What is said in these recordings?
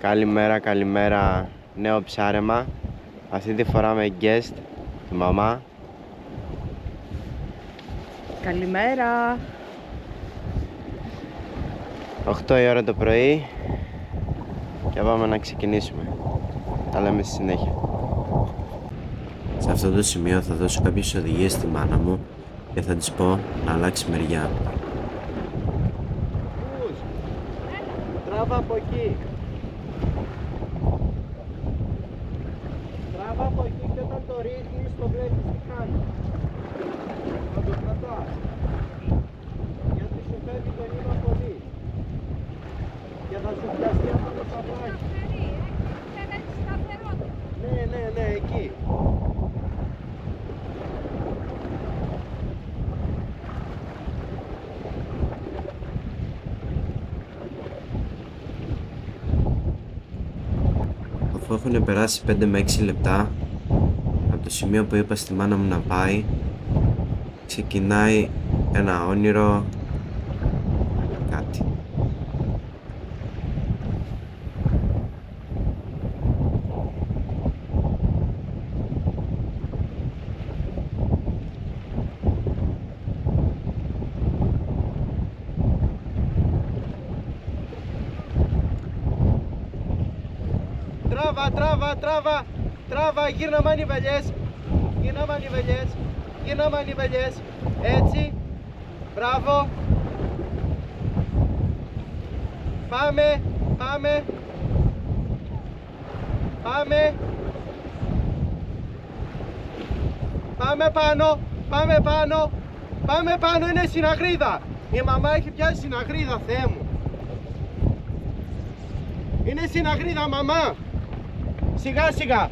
Καλημέρα, καλημέρα. Νέο ψάρεμα. Αυτή τη φορά με guest, τη μαμά. Καλημέρα. 8 η ώρα το πρωί και πάμε να ξεκινήσουμε. Τα λέμε στη συνέχεια. Σε αυτό το σημείο θα δώσω κάποιες οδηγίες στη μάνα μου και θα της πω να αλλάξει μεριά. Τράβα από εκεί. Τράβα από εκεί και όταν το ρίχνεις το βλέπεις τι κάνει. Θα το κρατάς. Γιατί σου φεύγει το νήμα πολύ. Και θα σου πιαστεί αυτό το σαβλάκι. Ναι, εκεί. Αφού έχουν περάσει 5 με 6 λεπτά από το σημείο που είπα στη μάνα μου να πάει, ξεκινάει ένα όνειρο κάτι. Τράβα, γύρνα μανιβελιές, έτσι, μπράβο, πάμε, πάνω, είναι συναγρίδα, η μαμά έχει πιάσει συναγρίδα, Θεέ μου, είναι συναγρίδα μαμά. Σιγά σιγά.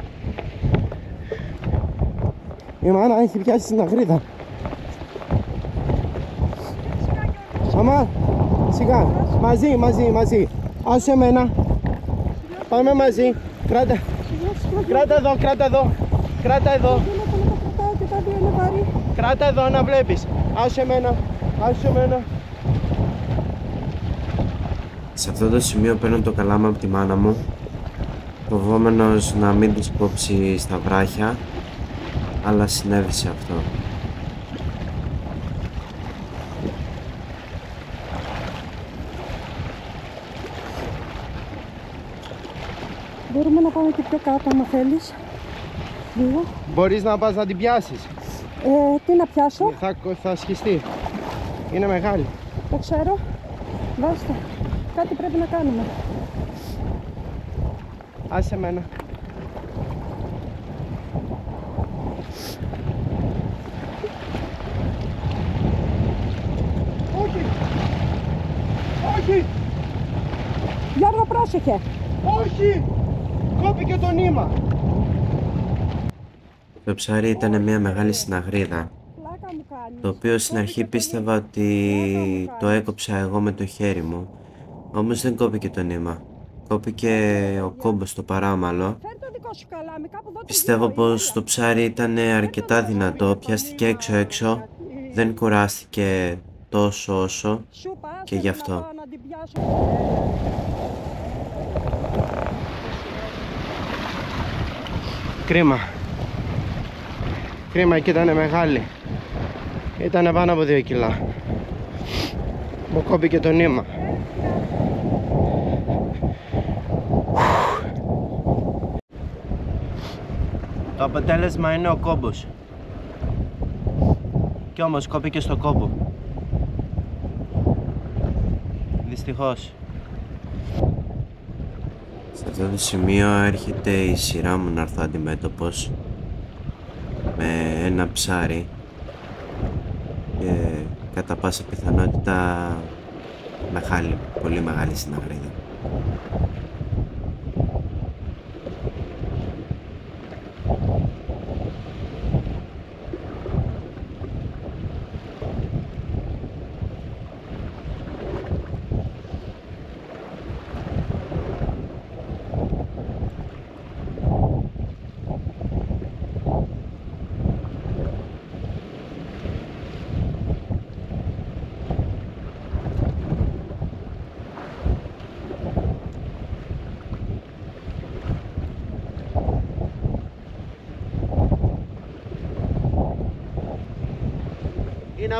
Η μάνα έχει πιάσει στην αγρίδα. Μαμά, σιγά. Μαζί. Άσε εμένα. Πάμε μαζί. Κράτα εδώ. Κράτα εδώ να βλέπεις. Άσε εμένα. Σε αυτό το σημείο παίρνω το καλάμι από τη μάνα μου, φοβόμενος να μην της κόψει στα βράχια, αλλά συνέβησε αυτό. Μπορούμε να πάμε και πιο κάτω άμα θέλεις. Λίγο. Μπορείς να πας να την πιάσεις. Τι να πιάσω? Θα σχιστεί. Είναι μεγάλη. Το ξέρω. Βάστε. Κάτι πρέπει να κάνουμε. Άσε εμένα. Όχι! Γιώργο, πρόσεχε! Όχι! Κόπηκε το νήμα! Το ψάρι ήταν μια μεγάλη συναγρίδα, το οποίο στην αρχή πίστευα ότι το έκοψα εγώ με το χέρι μου, όμως δεν κόπηκε το νήμα. Κόπηκε ο κόμπος στο παράμαλο. Πιστεύω πως το ψάρι ήταν αρκετά δυνατό, πιάστηκε έξω, δεν κουράστηκε τόσο όσο και γι' αυτό. Κρίμα και ήταν μεγάλη. Ήταν πάνω από 2 κιλά. Μου κόπηκε το νήμα. Το αποτέλεσμα είναι ο κόμπος. Κι όμως κόπηκε στο κόμπο. Δυστυχώς. Σε αυτό το σημείο έρχεται η σειρά μου να έρθω αντιμέτωπος με ένα ψάρι και κατά πάσα πιθανότητα πολύ μεγάλη συναγρίδα.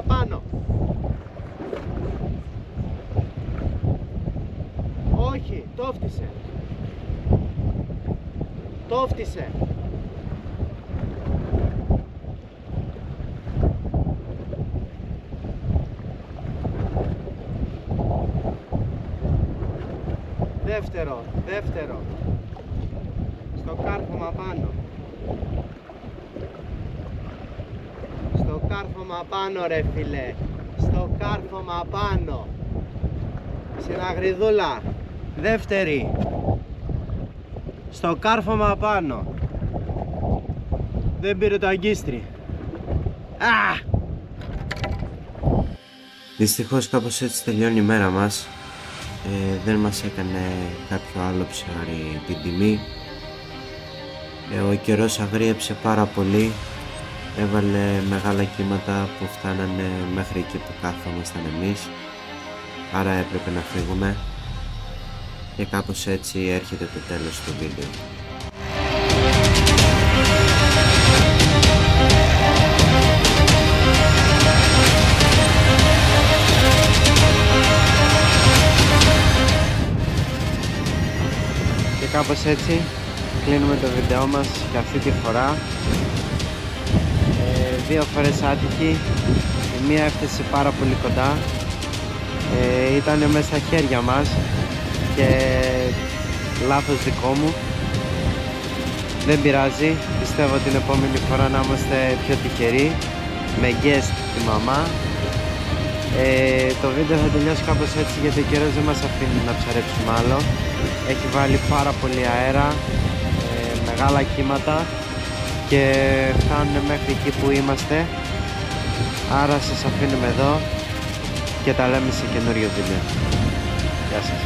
παραπάνω. Όχι, το φτύσε. Το φτύσε. Δεύτερο, δεύτερο. Στο κάρφωμα πάνω. Στο κάρφωμα πάνω ρε φίλε. Στο κάρφωμα πάνω. Συναγριδούλα. Δεύτερη. Στο κάρφωμα πάνω. Δεν πήρε το αγκίστρι. Δυστυχώς κάπως έτσι τελειώνει η μέρα μας. Δεν μας έκανε κάποιο άλλο ψάρι την τιμή. Ο καιρός αγρίεψε πάρα πολύ. Έβαλε μεγάλα κύματα που φτάνανε μέχρι εκεί που κάθομασταν εμείς. Άρα έπρεπε να φύγουμε. Και κάπως έτσι έρχεται το τέλος του βίντεο. Και κάπως έτσι κλείνουμε το βίντεο μας για αυτή τη φορά. Δύο φορές άτυχη. Η μία έφτασε πάρα πολύ κοντά. Ήταν μέσα στα χέρια μας και λάθος δικό μου. Δεν πειράζει, πιστεύω την επόμενη φορά να είμαστε πιο τυχεροί με guest τη μαμά. Το βίντεο θα τελειώσει κάπως έτσι γιατί ο καιρός δεν μας αφήνει να ψαρέψουμε άλλο. Έχει βάλει πάρα πολύ αέρα, μεγάλα κύματα και φτάνουν μέχρι εκεί που είμαστε. Άρα σας αφήνουμε εδώ και τα λέμε σε καινούριο βίντεο. Γεια σας.